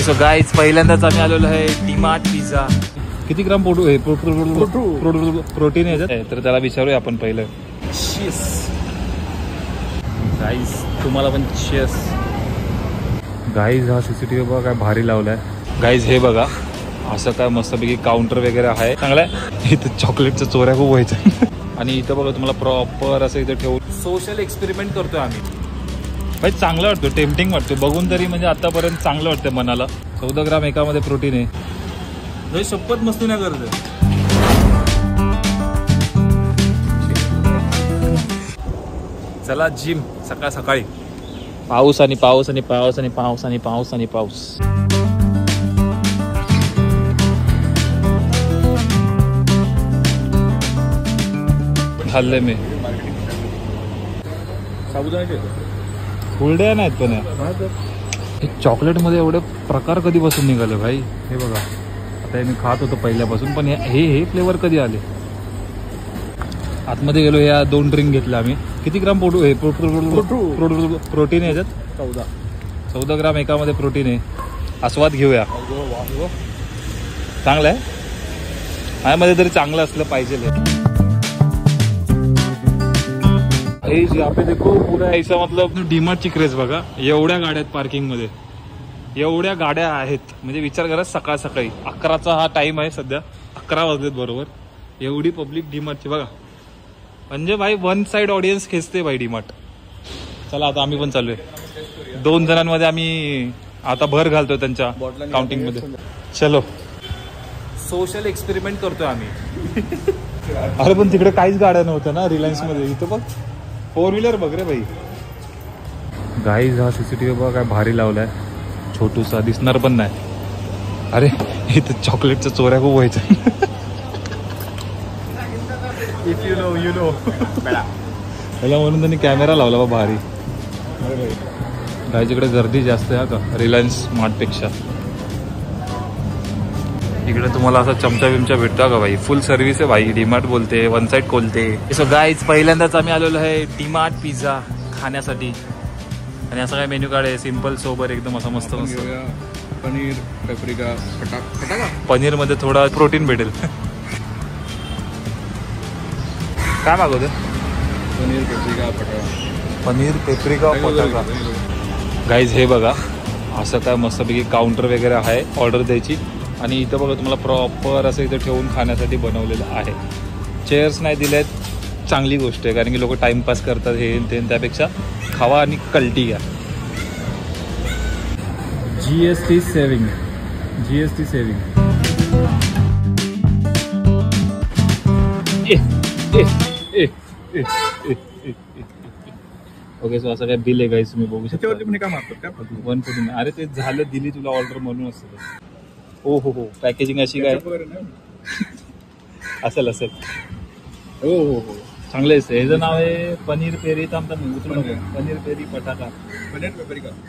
So guys पहिल्यांदाच आम्ही आलेलो आहे डीमार्ट पिझ्झा. किती ग्राम प्रोटीन आहे तर त्याला विचारूया आपण पहिलं. गाईज तुम्हाला पण चीयर्स. गाईज हा सीसीटीव्ही बघा काय भारी लावलाय. गाईज हे बघा असं काय मस्तपैकी काउंटर वगैरे आहे. चांगलं आहे. इथं चॉकलेटच्या चोऱ्या खूप व्हायच्या. आणि इथं बघा तुम्हाला प्रॉपर असं इथं ठेवून सोशल एक्सपेरिमेंट करतोय आम्ही. भाई चांगलं वाटतं, टेम्पटिंग वाटतं बघून तरी. म्हणजे आतापर्यंत चांगलं वाटतं मनाला. 14 ग्राम एकामध्ये प्रोटीन आहे. शपथ मस्ती नाही करत. चला जिम सकाळ सकाळी. पाऊस आणि पाऊस आणि पाऊस आणि पाऊस आणि पाऊस आणि पाऊस. खाल्ले मी साबुदाण्याचे फुलड्या नाहीत पण हे चॉकलेटमध्ये एवढे प्रकार कधीपासून निघाले भाई. हे बघा आता हे मी खात होतो पहिल्यापासून, पण हे फ्लेवर कधी आले. आतमध्ये गेलो, या 2 ड्रिंक घेतल्या आम्ही. किती ग्राम प्रोटीन आहे याच्यात? 14 ग्राम एकामध्ये प्रोटीन आहे. आस्वाद घेऊया. चांगलं आहे. माझ्यामध्ये तरी चांगलं असलं पाहिजे. यहाँ पे देखो पूरा ऐसा मतलब डीमार्टची क्रेज बघा. एवढ्या गाड्या आहेत पार्किंग मध्ये. एवढ्या गाड्या आहेत म्हणजे विचार करा. सकाळ सकाळी 11चा हा टाइम आहे सध्या. 11 वाजलेत बरोबर. एवढी पब्लिक डीमार्टची बघा. म्हणजे भाई वन साइड ऑडियन्स खेचते भाई डीमार्ट. चला आता आम्ही पण चालूय. 2 जणांमध्ये आम्ही आता भर घालतोय त्यांच्या काउंटिंग मध्ये. चलो सोशल एक्सपेरिमेंट करतोय आम्ही. अरे पण तिकडे काहीच गाड्या नव्हत्या ना रिलायन्स मध्ये. इथं बघ 4 व्हीलर बघ रे भाई. गाईज हा सीसीटीव्ही बघा काय भारी लावलाय. छोटूसा दिसणार पण नाही. अरे इथं चॉकलेटच्या चोऱ्या खूप व्हायच्या. If you know you know. त्याला म्हणून त्यांनी कॅमेरा लावला बा भारी. गाईज इकडे गर्दी जास्त आहे का रिलायन्स स्मार्ट पेक्षा. इकडे तुम्हाला असा चमचा बिमचा भेटतो का भाई. फुल सर्व्हिस आहे भाई. डीमार्ट बोलते, वन साइड खोलते. सो गाईज पहिल्यांदाच आम्ही आलेलो आहे डीमार्ट पिझ्झा खाण्यासाठी. आणि असं काय मेन्यू कार्ड आहे सिम्पल सोबर एकदम असा मस्त मस्त. पनीर पेपरिका पटाका. पनीर मध्ये थोडा प्रोटीन भेटेल. काय मागवते? पनीर पेपरिका पटाका. पनीर पेपरिका पटाका. गाईज हे बघा असं काय मस्तपैकी काउंटर वगैरे आहे ऑर्डर द्यायची. आणि इथं बघा तुम्हाला प्रॉपर असं इथं ठेवून खाण्यासाठी बनवलेलं आहे. चेअर्स नाही दिलेत, चांगली गोष्ट आहे. कारण की लोक टाइमपास करतात हे ते. त्यापेक्षा खावा आणि कल्टी घ्या. GST saving. ओके. सो असं काय बिल आहे गाईस तुम्ही बघू शकता. 140. अरे ते झालं दिली तुला ऑर्डर म्हणून असतं. हो हो हो. पॅकेजिंग अशी काय असेल. हो हो हो चांगलं आहे. याचं नाव आहे पनीर पेरी. उचलू नको. पनीर पेरी पटाका. पनीर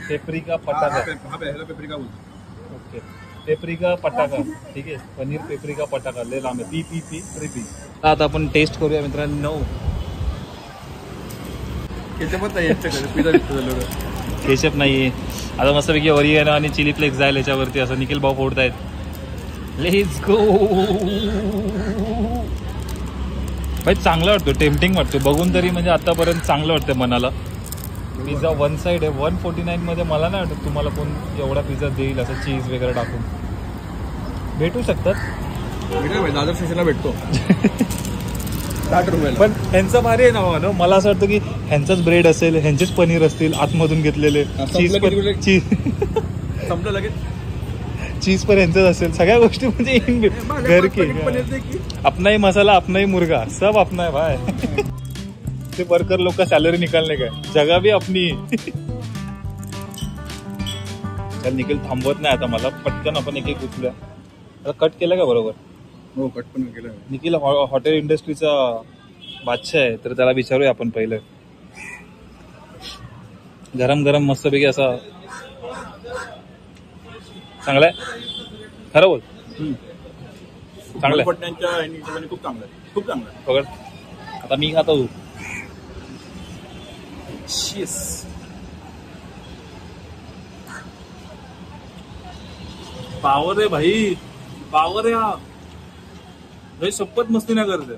पेपरिका पटाका. ओके पेपरिका पटाका. ठीक आहे. पनीर पेपरिका पटाका लय लांब आहे. पी. आता आपण टेस्ट करूया मित्रांनो. केचप नाहीये. आता मस्तपैकी ओरिगॅनो आणि चिली फ्लेक्स जाईल याच्यावरती. असं निखिल भाऊ फोडतायत. Let's go. भाई चांगलं वाटतं, टेम्पटिंग वाटतं बघून तरी. म्हणजे आतापर्यंत चांगलं वाटतं मनाला. पिझ्झा वन साइड आहे. 149 मध्ये मला नाही वाटत तुम्हाला कोण एवढा पिझ्झा देईल असं चीज वगैरे टाकून. भेटू शकतात. दादर स्टेशनला भेटतो. 60 रुपयाला. पण ह्यांचं भारी आहे ना. मला असं वाटतं की ह्यांचाच ब्रेड असेल, ह्यांचेच पनीर असतील आतमधून घेतलेले. चीज संपलं लगेच. चीज पर ह्यांचंच असेल. सगळ्या गोष्टी म्हणजे घर की अपना ही मसाला अपना ही मुर्गा सब अपना है भाई. ते वर्कर लोक का सॅलरी निकालने का जगह भी अपनी. चल निखिल थांबवत नाही आता मला. पटकन आपण एक एक उचलूया. आता कट केलं का बरोबर? हो कट पण केलं. निखिल हॉटेल इंडस्ट्रीचा बादशाह आहे तर त्याला विचारूया आपण पहिलं. गरम गरम मस्तपैकी असा चांगला आहे. खरं बोल. चांगलं खूप चांगलं आहे. खूप चांगलं आहे. पकड. आता मी खातो. पावर आहे भाई, पावर आहे हा भाई, शपथ मस्ती नाही करते,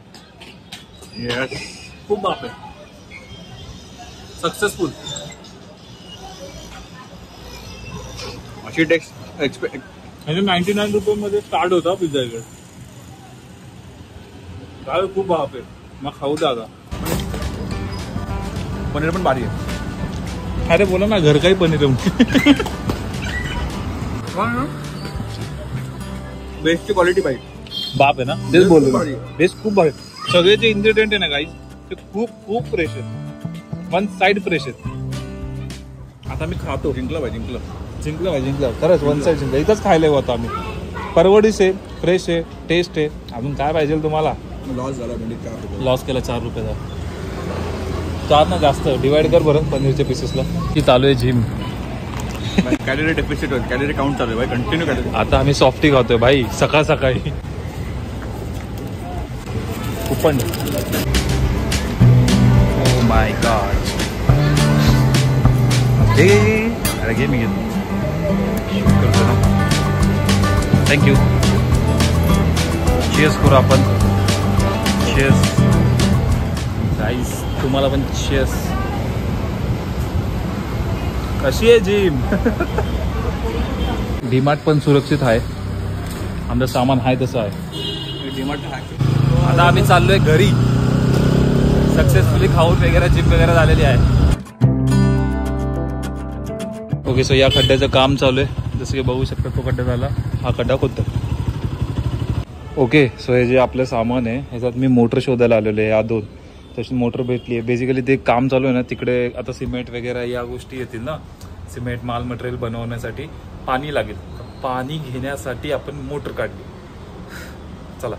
येस. खूप बाप आहे, सक्सेसफुल. अशी टेक्स्ट एक्सपेक्ट. म्हणजे 99 रुपये स्टार्ट होता पिझ्झा इकडे. काय खूप बाप आहे, मग खाऊ द्या आता. पनीर पण भारी आहे. अरे बोला ना, घर काही पनीर आहे. बेस्टची क्वालिटी पाहिजे. बाप आहे ना, तेच बोललो भारी. बेस्ट खूप भारी. सगळे जे इन्ग्रेडियंट आहे ना गाईस, ते खूप खूप फ्रेश आहेत, वन साइड फ्रेश आहेत. आता मी खातो. जिंकलं भाई, जिंकलं. जिंकलं खरंच, वन साइड जिंकलं. इथंच खायला येऊ आता आम्ही. परवडीस आहे, फ्रेश आहे, टेस्ट आहे. अजून काय पाहिजे तुम्हाला? लॉस झाला म्हणजे 4 रुपये. लॉस केला 4 रुपयाचा. 4 ना जास्त डिवाइड कर बरं पनीरच्या पीसेसला. की चालू आहे जिम. कॅलरी डेफिसिट होईल, कॅलरी काउंट चालू आहे भाई, कंटिन्यू कॅलरी. आता आम्ही सॉफ्टी खातोय भाई, सकाळ सकाळी. कुपन. Oh my God. अरे घे, मी घेतो. करतो ना. थँक्यू. चीअर्स करू आपण. चीअर्स गाईस, तुम्हाला पण चीअर्स. कशी आहे जिम? डीमार्ट पण सुरक्षित आहे, आमचं सामान आहे तसं आहे. डिमार्ट आता आम्ही चाललोय घरी. सक्सेसफुली खाऊन वगैरे जिम वगैरे झालेली आहे. ओके, सो या खड्ड्याचं काम चालू आहे. जसं की बघू शकता, तो खड्डा झाला, हा खड्डा खोदतो. ओके, सो हे जे आपलं सामान आहे, ह्याच्यात मी मोटर शोधायला आलेलो आहे. या 2 तशी मोटर भेटली आहे. बेसिकली ते काम चालू आहे ना तिकडे. आता सिमेंट वगैरे या गोष्टी येतील ना, सिमेंट माल मटेरियल बनवण्यासाठी पाणी लागेल. पाणी घेण्यासाठी आपण मोटर काढली. चला.